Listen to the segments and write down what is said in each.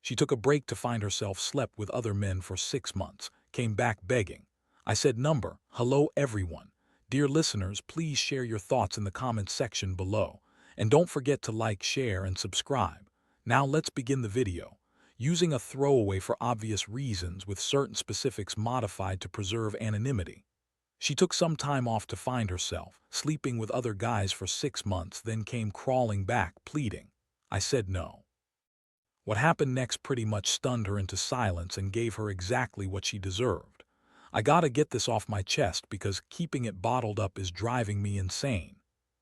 She took a break to find herself slept with other men for 6 months, came back begging. I said, hello everyone. Dear listeners, please share your thoughts in the comments section below. And don't forget to like, share, and subscribe. Now let's begin the video. Using a throwaway for obvious reasons with certain specifics modified to preserve anonymity. She took some time off to find herself, sleeping with other guys for 6 months, then came crawling back, pleading. I said no. What happened next pretty much stunned her into silence and gave her exactly what she deserved. I gotta get this off my chest because keeping it bottled up is driving me insane.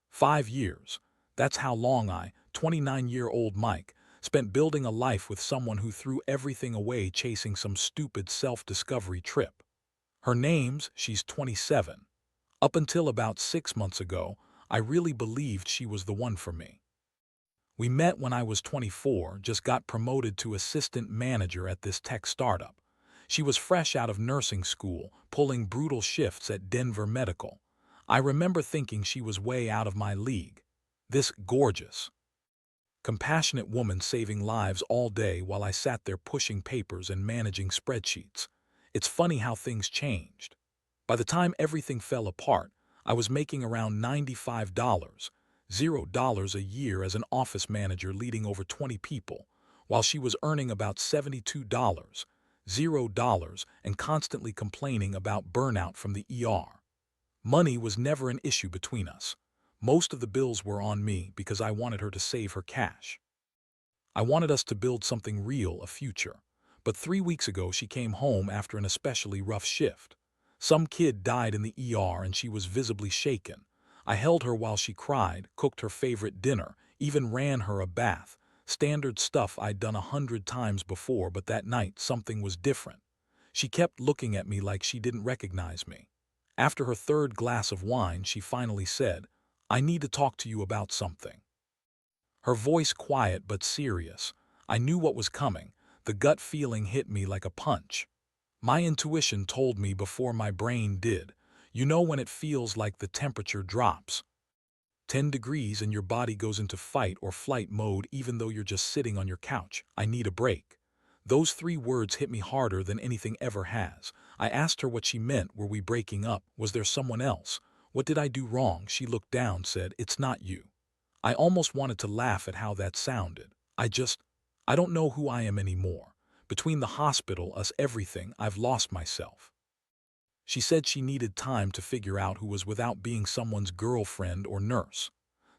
5 years. That's how long I, 29-year-old Mike, spent building a life with someone who threw everything away chasing some stupid self-discovery trip. She's 27. Up until about 6 months ago, I really believed she was the one for me. We met when I was 24, just got promoted to assistant manager at this tech startup. She was fresh out of nursing school, pulling brutal shifts at Denver Medical. I remember thinking she was way out of my league. This gorgeous, compassionate woman saving lives all day while I sat there pushing papers and managing spreadsheets. It's funny how things changed. By the time everything fell apart, I was making around $95, $0 a year as an office manager leading over 20 people, while she was earning about $72, $0, and constantly complaining about burnout from the ER. Money was never an issue between us. Most of the bills were on me because I wanted her to save her cash. I wanted us to build something real, a future. But 3 weeks ago she came home after an especially rough shift. Some kid died in the ER and she was visibly shaken. I held her while she cried, cooked her favorite dinner, even ran her a bath. Standard stuff I'd done 100 times before, but that night something was different. She kept looking at me like she didn't recognize me. After her third glass of wine, she finally said, "I need to talk to you about something." Her voice quiet but serious. I knew what was coming. The gut feeling hit me like a punch. My intuition told me before my brain did. You know when it feels like the temperature drops 10 degrees and your body goes into fight or flight mode even though you're just sitting on your couch. I need a break. Those 3 words hit me harder than anything ever has. I asked her what she meant. Were we breaking up? Was there someone else? What did I do wrong? She looked down, said, "It's not you." I almost wanted to laugh at how that sounded. I don't know who I am anymore. Between the hospital, us, everything, I've lost myself. She said she needed time to figure out who was without being someone's girlfriend or nurse.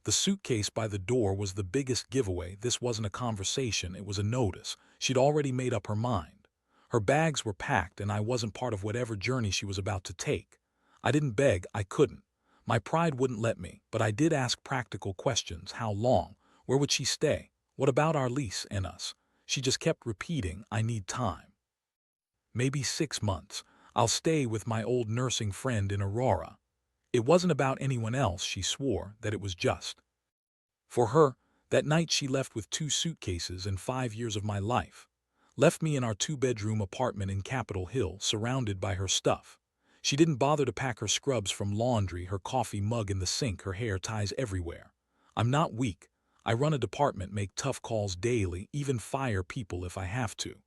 The suitcase by the door was the biggest giveaway. This wasn't a conversation, it was a notice. She'd already made up her mind. Her bags were packed and I wasn't part of whatever journey she was about to take. I didn't beg, I couldn't. My pride wouldn't let me, but I did ask practical questions. How long? Where would she stay? What about our lease and us? She just kept repeating, "I need time." Maybe 6 months. I'll stay with my old nursing friend in Aurora. It wasn't about anyone else, she swore, that it was just for her. That night she left with 2 suitcases and 5 years of my life. Left me in our 2-bedroom apartment in Capitol Hill, surrounded by her stuff. She didn't bother to pack her scrubs from laundry, her coffee mug in the sink, her hair ties everywhere. I'm not weak. I run a department, make tough calls daily, even fire people if I have to.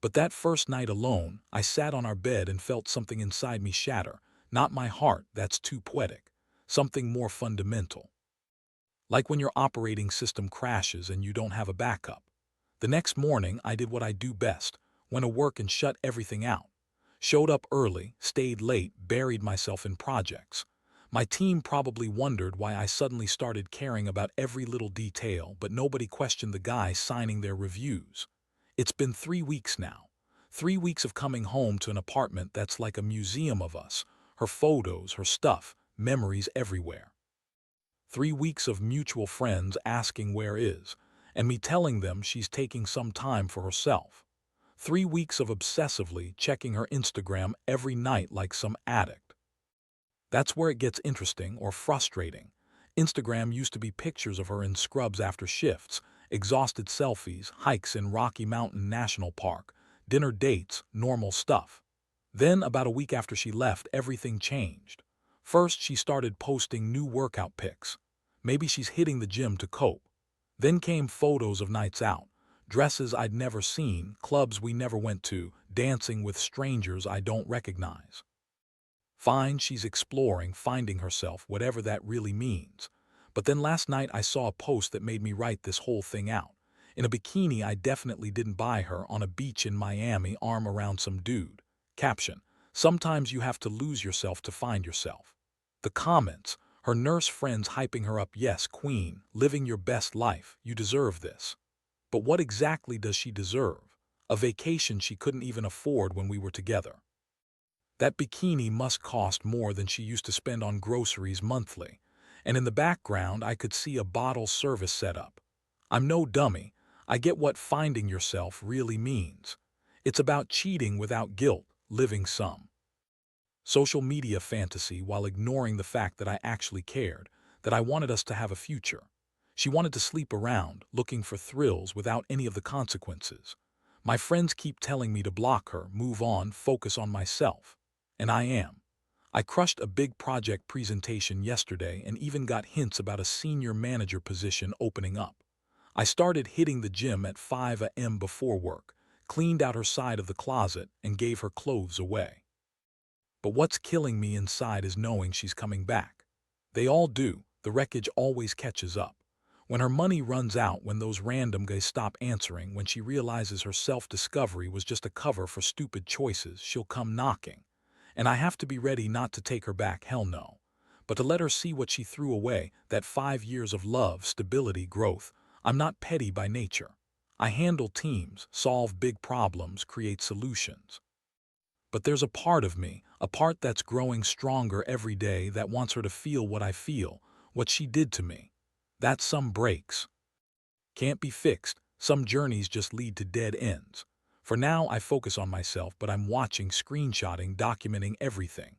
But that first night alone, I sat on our bed and felt something inside me shatter. Not my heart, that's too poetic. Something more fundamental. Like when your operating system crashes and you don't have a backup. The next morning, I did what I do best, went to work and shut everything out. Showed up early, stayed late, buried myself in projects. My team probably wondered why I suddenly started caring about every little detail, but nobody questioned the guy signing their reviews. It's been 3 weeks now. 3 weeks of coming home to an apartment that's like a museum of us. Her photos, her stuff, memories everywhere. 3 weeks of mutual friends asking where is, and me telling them she's taking some time for herself. 3 weeks of obsessively checking her Instagram every night like some addict. That's where it gets interesting or frustrating. Instagram used to be pictures of her in scrubs after shifts, exhausted selfies, hikes in Rocky Mountain National Park, dinner dates, normal stuff. Then, about a week after she left, everything changed. First, she started posting new workout pics. Maybe she's hitting the gym to cope. Then came photos of nights out, Dresses I'd never seen, clubs we never went to, dancing with strangers I don't recognize. Fine, she's exploring, finding herself, whatever that really means. But then last night I saw a post that made me write this whole thing out. In a bikini I definitely didn't buy her, on a beach in Miami, arm around some dude. Caption: sometimes you have to lose yourself to find yourself. The comments: her nurse friends hyping her up, yes queen, living your best life, you deserve this. But what exactly does she deserve? A vacation she couldn't even afford when we were together. That bikini must cost more than she used to spend on groceries monthly. And in the background I could see a bottle service setup. I'm no dummy. I get what finding yourself really means. It's about cheating without guilt, living some social media fantasy while ignoring the fact that I actually cared, that I wanted us to have a future. She wanted to sleep around, looking for thrills without any of the consequences. My friends keep telling me to block her, move on, focus on myself. And I am. I crushed a big project presentation yesterday and even got hints about a senior manager position opening up. I started hitting the gym at 5 a.m. before work, cleaned out her side of the closet, and gave her clothes away. But what's killing me inside is knowing she's coming back. They all do. The wreckage always catches up. When her money runs out, when those random guys stop answering, when she realizes her self-discovery was just a cover for stupid choices, she'll come knocking. And I have to be ready not to take her back, hell no. But to let her see what she threw away, that 5 years of love, stability, growth. I'm not petty by nature. I handle teams, solve big problems, create solutions. But there's a part of me, a part that's growing stronger every day, that wants her to feel what I feel, what she did to me. That some breaks can't be fixed, some journeys just lead to dead ends. For now I focus on myself, but I'm watching, screenshotting, documenting everything.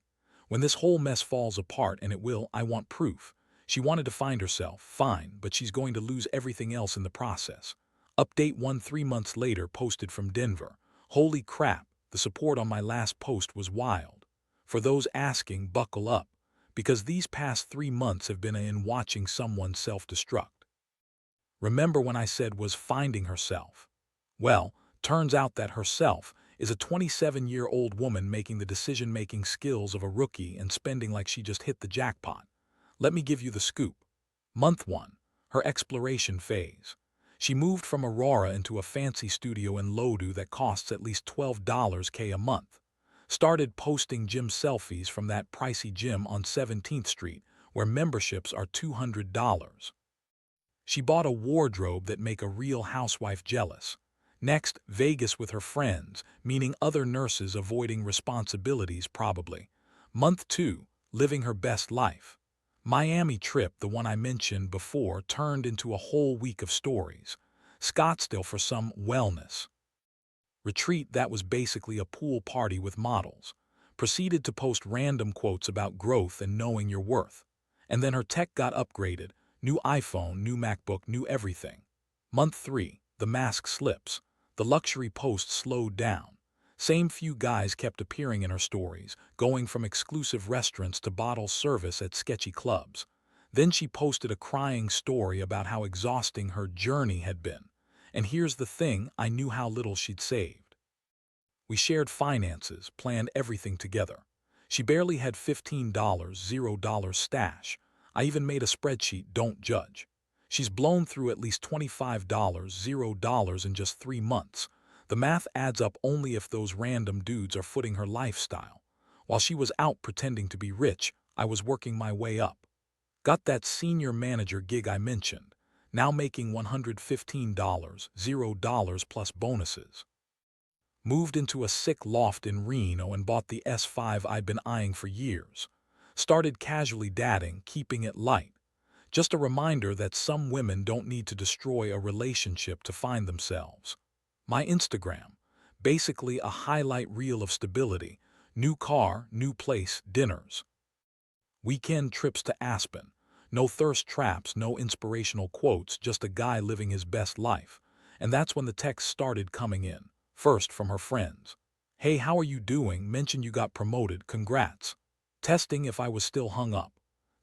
When this whole mess falls apart, and it will, I want proof. She wanted to find herself, fine, but she's going to lose everything else in the process. Update 1 3 months later, posted from Denver. Holy crap, the support on my last post was wild. For those asking, buckle up, because these past 3 months have been in watching someone self-destruct. Remember when I said was finding herself? Well, turns out that herself is a 27-year-old woman making the decision-making skills of a rookie and spending like she just hit the jackpot. Let me give you the scoop. Month 1. Her exploration phase. She moved from Aurora into a fancy studio in Lodi that costs at least $12K a month. Started posting gym selfies from that pricey gym on 17th Street, where memberships are $200. She bought a wardrobe that make a real housewife jealous. Next, Vegas with her friends, meaning other nurses avoiding responsibilities probably. Month 2, living her best life. Miami trip, the one I mentioned before, turned into a whole week of stories. Scottsdale for some wellness retreat that was basically a pool party with models. Proceeded to post random quotes about growth and knowing your worth. And then her tech got upgraded. New iPhone, new MacBook, new everything. Month 3, the mask slips. The luxury posts slowed down. Same few guys kept appearing in her stories, going from exclusive restaurants to bottle service at sketchy clubs. Then she posted a crying story about how exhausting her journey had been. And here's the thing, I knew how little she'd saved. We shared finances, planned everything together. She barely had $15, $0 stash. I even made a spreadsheet, don't judge. She's blown through at least $25, $0 in just 3 months. The math adds up only if those random dudes are footing her lifestyle. While she was out pretending to be rich, I was working my way up. Got that senior manager gig I mentioned, now making $115, $0 plus bonuses. Moved into a sick loft in Reno and bought the S5 I'd been eyeing for years. Started casually dating, keeping it light. Just a reminder that some women don't need to destroy a relationship to find themselves. My Instagram, basically a highlight reel of stability, new car, new place, dinners. Weekend trips to Aspen. No thirst traps, no inspirational quotes, just a guy living his best life. And that's when the texts started coming in. First from her friends. Hey, how are you doing? Mentioned you got promoted, congrats. Testing if I was still hung up.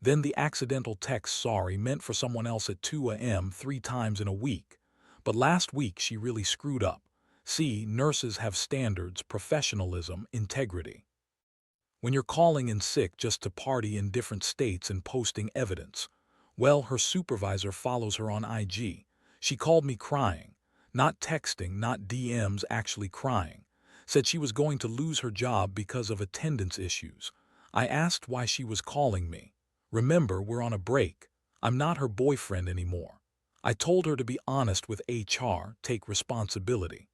Then the accidental text, sorry, meant for someone else at 2 a.m. 3 times in a week. But last week she really screwed up. See, nurses have standards, professionalism, integrity. When you're calling in sick just to party in different states and posting evidence, well, her supervisor follows her on IG. She called me crying. Not texting, not DMs, actually crying. Said she was going to lose her job because of attendance issues. I asked why she was calling me. Remember, we're on a break. I'm not her boyfriend anymore. I told her to be honest with HR, take responsibility.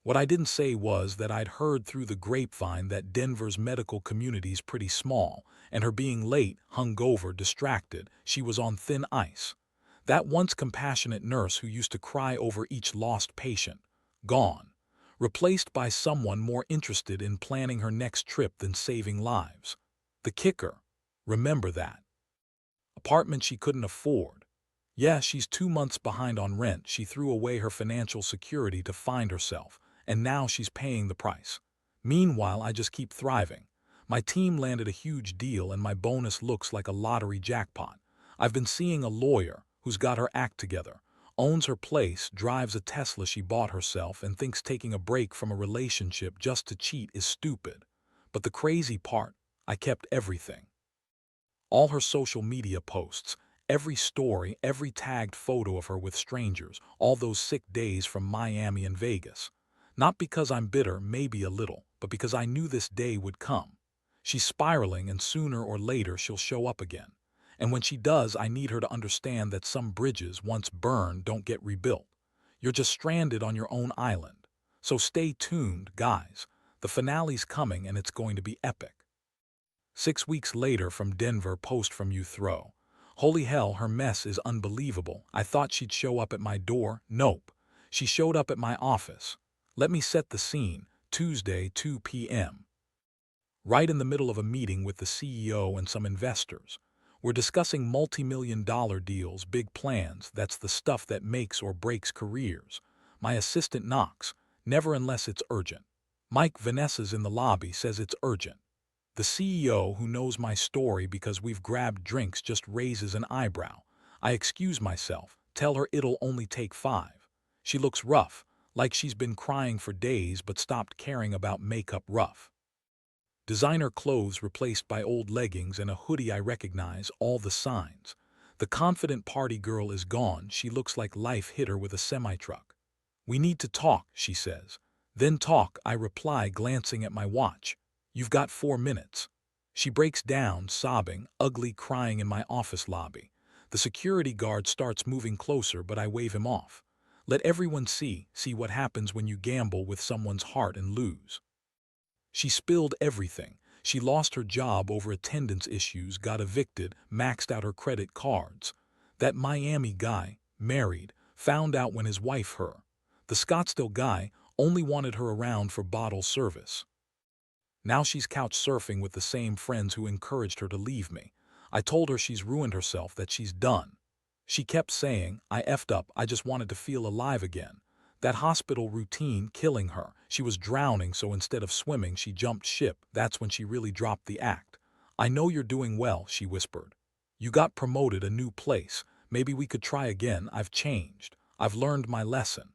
What I didn't say was that I'd heard through the grapevine that Denver's medical community's pretty small, and her being late, hungover, distracted, she was on thin ice. That once compassionate nurse who used to cry over each lost patient, gone, replaced by someone more interested in planning her next trip than saving lives. The kicker, remember that. Apartment she couldn't afford. Yeah, she's 2 months behind on rent. She threw away her financial security to find herself, and now she's paying the price. Meanwhile, I just keep thriving. My team landed a huge deal and my bonus looks like a lottery jackpot. I've been seeing a lawyer who's got her act together, owns her place, drives a Tesla she bought herself, and thinks taking a break from a relationship just to cheat is stupid. But the crazy part, I kept everything. All her social media posts, every story, every tagged photo of her with strangers, all those sick days from Miami and Vegas. Not because I'm bitter, maybe a little, but because I knew this day would come. She's spiraling and sooner or later she'll show up again. And when she does, I need her to understand that some bridges, once burned, don't get rebuilt. You're just stranded on your own island. So stay tuned, guys. The finale's coming and it's going to be epic. 6 weeks later from Denver, post from you throw. Holy hell, her mess is unbelievable. I thought she'd show up at my door. Nope. She showed up at my office. Let me set the scene. Tuesday, 2 p.m. Right in the middle of a meeting with the CEO and some investors. We're discussing multi-million-dollar deals, big plans. That's the stuff that makes or breaks careers. My assistant knocks. Never unless it's urgent. Mike, Vanessa's in the lobby, says it's urgent. The CEO, who knows my story because we've grabbed drinks, just raises an eyebrow. I excuse myself, tell her it'll only take 5. She looks rough, like she's been crying for days but stopped caring about makeup. Rough. Designer clothes replaced by old leggings and a hoodie I recognize, all the signs. The confident party girl is gone. She looks like life hit her with a semi-truck. We need to talk, she says. Then talk, I reply, glancing at my watch. You've got 4 minutes. She breaks down, sobbing, ugly, crying in my office lobby. The security guard starts moving closer, but I wave him off. Let everyone see what happens when you gamble with someone's heart and lose. She spilled everything. She lost her job over attendance issues, got evicted, maxed out her credit cards. That Miami guy, married, found out when his wife, the Scottsdale guy, only wanted her around for bottle service. Now she's couch surfing with the same friends who encouraged her to leave me. I told her she's ruined herself, that she's done. She kept saying, I effed up, I just wanted to feel alive again. That hospital routine killing her. She was drowning, so instead of swimming, she jumped ship. That's when she really dropped the act. I know you're doing well, she whispered. You got promoted, a new place. Maybe we could try again. I've changed. I've learned my lesson.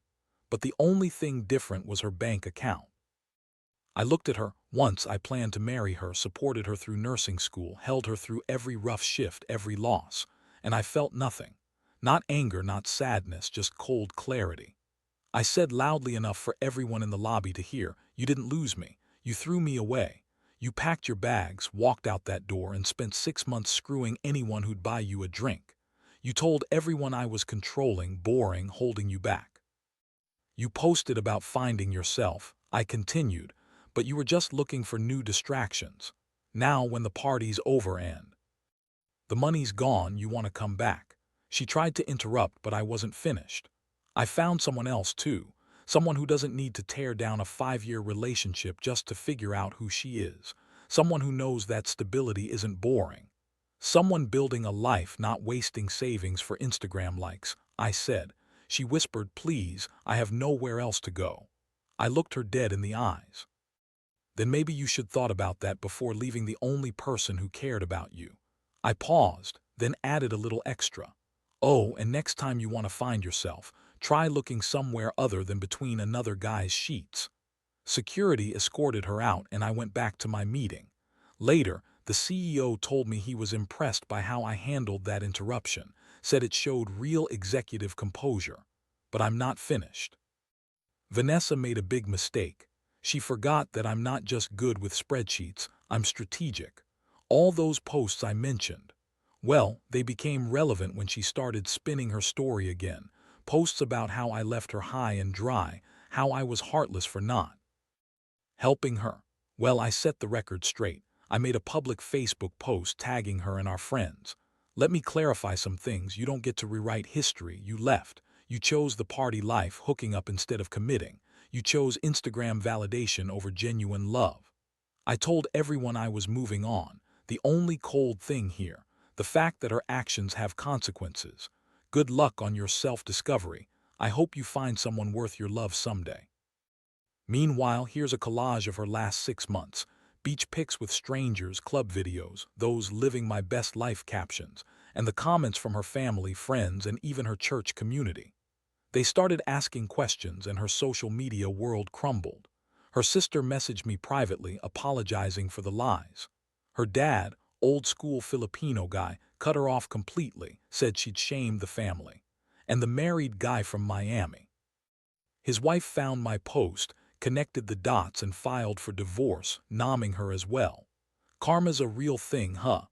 But the only thing different was her bank account. I looked at her. Once I planned to marry her, supported her through nursing school, held her through every rough shift, every loss. And I felt nothing. Not anger, not sadness, just cold clarity. I said loudly enough for everyone in the lobby to hear, you didn't lose me. You threw me away. You packed your bags, walked out that door, and spent 6 months screwing anyone who'd buy you a drink. You told everyone I was controlling, boring, holding you back. You posted about finding yourself. I continued. But you were just looking for new distractions. Now, when the party's over and the money's gone, you want to come back. She tried to interrupt, but I wasn't finished. I found someone else too. Someone who doesn't need to tear down a 5-year relationship just to figure out who she is. Someone who knows that stability isn't boring. Someone building a life, not wasting savings for Instagram likes, I said. She whispered, please, I have nowhere else to go. I looked her dead in the eyes. Then maybe you should thought about that before leaving the only person who cared about you. I paused, then added a little extra. Oh, and next time you want to find yourself, Try looking somewhere other than between another guy's sheets. Security escorted her out and I went back to my meeting. Later, the CEO told me he was impressed by how I handled that interruption, said it showed real executive composure. But I'm not finished. Vanessa made a big mistake. She forgot that I'm not just good with spreadsheets, I'm strategic. All those posts I mentioned, well, they became relevant when she started spinning her story again. Posts about how I left her high and dry, how I was heartless for not helping her. Well, I set the record straight. I made a public Facebook post tagging her and our friends. Let me clarify some things. You don't get to rewrite history. You left. You chose the party life, hooking up instead of committing. You chose Instagram validation over genuine love. I told everyone I was moving on. The only cold thing here, the fact that her actions have consequences. Good luck on your self-discovery. I hope you find someone worth your love someday. Meanwhile, here's a collage of her last 6 months. Beach pics with strangers, club videos, those living my best life captions, and the comments from her family, friends, and even her church community. They started asking questions and her social media world crumbled. Her sister messaged me privately, apologizing for the lies. Her dad, old school Filipino guy, cut her off completely, said she'd shamed the family. And the married guy from Miami. His wife found my post, connected the dots and filed for divorce, nomming her as well. Karma's a real thing, huh?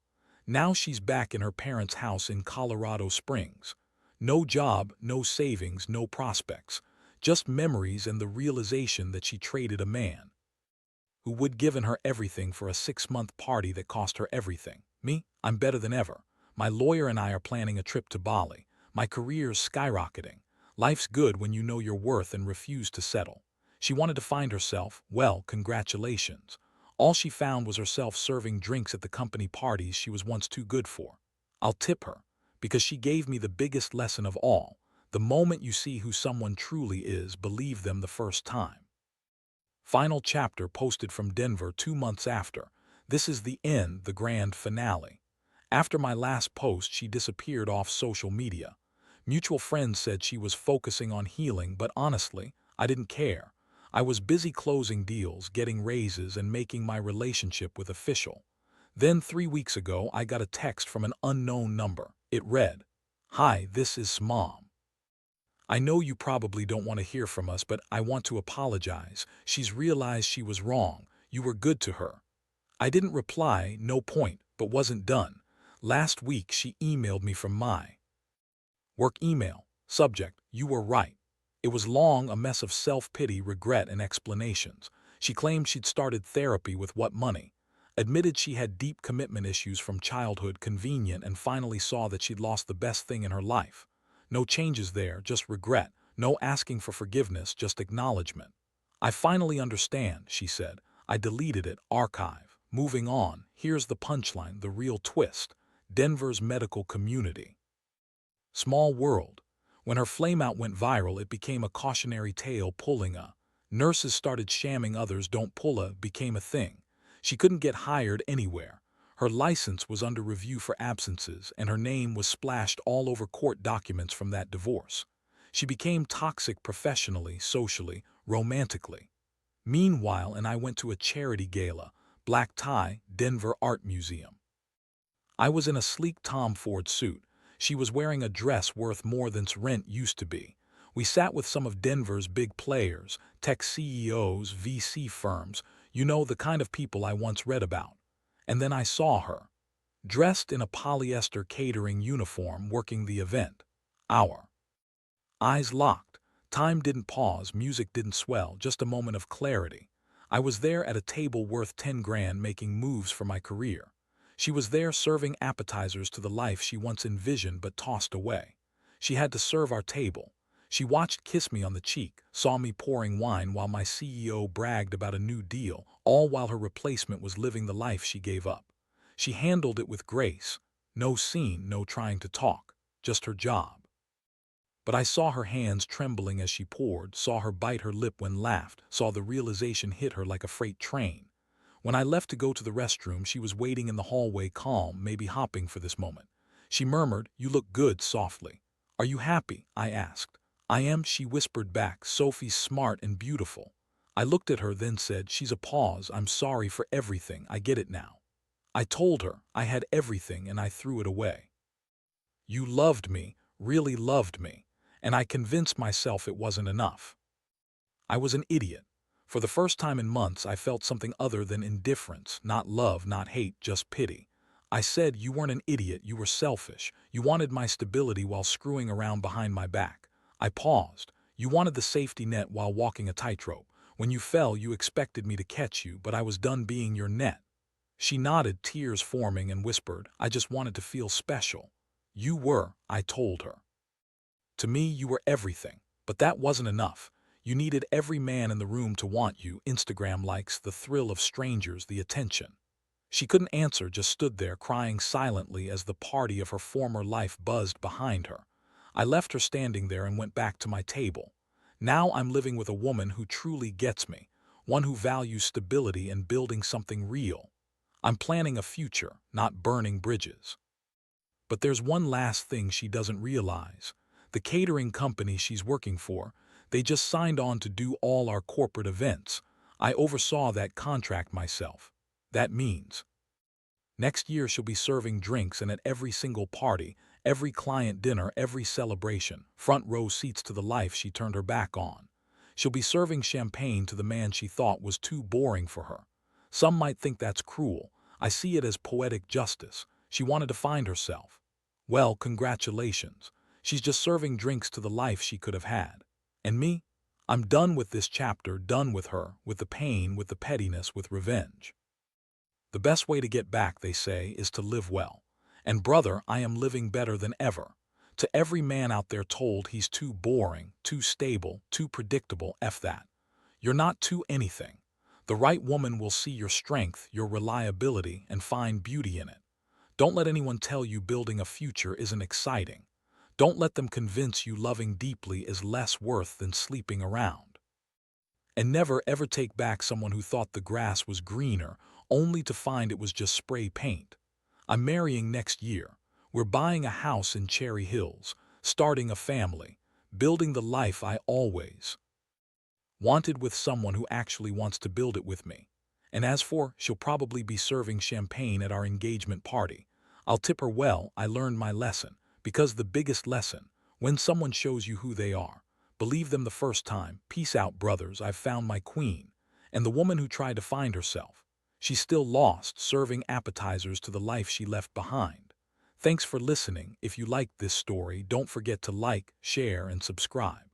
Now she's back in her parents' house in Colorado Springs. No job, no savings, no prospects. Just memories and the realization that she traded a man who would given her everything for a 6-month party that cost her everything. Me, I'm better than ever. My lawyer and I are planning a trip to Bali. My career's skyrocketing. Life's good when you know your worth and refuse to settle. She wanted to find herself. Well, congratulations. All she found was herself serving drinks at the company parties she was once too good for. I'll tip her, because she gave me the biggest lesson of all. The moment you see who someone truly is, believe them the first time. Final chapter posted from Denver 2 months after. This is the end, the grand finale. After my last post, she disappeared off social media. Mutual friends said she was focusing on healing, but honestly, I didn't care. I was busy closing deals, getting raises, and making my relationship with official. Then 3 weeks ago, I got a text from an unknown number. It read, "Hi, this is Mom. I know you probably don't want to hear from us, but I want to apologize. She's realized she was wrong. You were good to her." I didn't reply, no point, but wasn't done. Last week, she emailed me from my work email. Subject, "You were right." It was long, a mess of self-pity, regret, and explanations. She claimed she'd started therapy with what money. Admitted she had deep commitment issues from childhood, convenient, and finally saw that she'd lost the best thing in her life. No changes there, just regret. No asking for forgiveness, just acknowledgement. "I finally understand," she said. "I deleted it, archive. Moving on, here's the punchline, the real twist. Denver's medical community. Small world. When her flameout went viral, it became a cautionary tale. Pulling a nurses started shamming others. Don't pull a became a thing. She couldn't get hired anywhere. Her license was under review for absences, and her name was splashed all over court documents from that divorce. She became toxic professionally, socially, romantically. Meanwhile, and I went to a charity gala, black tie, Denver Art Museum. I was in a sleek Tom Ford suit. She was wearing a dress worth more than rent used to be. We sat with some of Denver's big players, tech CEOs, VC firms, you know, the kind of people I once read about. And then I saw her, dressed in a polyester catering uniform, working the event. Our eyes locked. Time didn't pause, music didn't swell, just a moment of clarity. I was there at a table worth 10 grand making moves for my career. She was there serving appetizers to the life she once envisioned but tossed away. She had to serve our table. She watched, kiss me on the cheek, saw me pouring wine while my CEO bragged about a new deal, all while her replacement was living the life she gave up. She handled it with grace. No scene, no trying to talk, just her job. But I saw her hands trembling as she poured, saw her bite her lip when laughed, saw the realization hit her like a freight train. When I left to go to the restroom, she was waiting in the hallway, calm, maybe hopping for this moment. She murmured, "You look good," softly. "Are you happy?" I asked. I am, she whispered back. Sophie's smart and beautiful. I looked at her, then said, she's a pause. I'm sorry for everything. I get it now. I told her I had everything and I threw it away. You loved me, really loved me, and I convinced myself it wasn't enough. I was an idiot. For the first time in months, I felt something other than indifference, not love, not hate, just pity. I said, you weren't an idiot, you were selfish. You wanted my stability while screwing around behind my back. I paused. You wanted the safety net while walking a tightrope. When you fell, you expected me to catch you, but I was done being your net. She nodded, tears forming, and whispered, I just wanted to feel special. You were, I told her. To me, you were everything. But that wasn't enough. You needed every man in the room to want you, Instagram likes, the thrill of strangers, the attention. She couldn't answer, just stood there crying silently as the party of her former life buzzed behind her. I left her standing there and went back to my table. Now I'm living with a woman who truly gets me, one who values stability and building something real. I'm planning a future, not burning bridges. But there's one last thing she doesn't realize. The catering company she's working for, they just signed on to do all our corporate events. I oversaw that contract myself. That means next year she'll be serving drinks, and at every single party, every client dinner, every celebration, front row seats to the life she turned her back on. She'll be serving champagne to the man she thought was too boring for her. Some might think that's cruel. I see it as poetic justice. She wanted to find herself. Well, congratulations. She's just serving drinks to the life she could have had. And me? I'm done with this chapter, done with her, with the pain, with the pettiness, with revenge. The best way to get back, they say, is to live well. And brother, I am living better than ever. To every man out there told he's too boring, too stable, too predictable, F that. You're not too anything. The right woman will see your strength, your reliability, and find beauty in it. Don't let anyone tell you building a future isn't exciting. Don't let them convince you loving deeply is less worth than sleeping around. And never ever take back someone who thought the grass was greener, only to find it was just spray paint. I'm marrying next year. We're buying a house in Cherry Hills, starting a family, building the life I always wanted with someone who actually wants to build it with me. And as for, she'll probably be serving champagne at our engagement party. I'll tip her well. I learned my lesson. Because the biggest lesson, when someone shows you who they are, believe them the first time. Peace out, brothers. I've found my queen. And the woman who tried to find herself, she's still lost, serving appetizers to the life she left behind. Thanks for listening. If you liked this story, don't forget to like, share, and subscribe.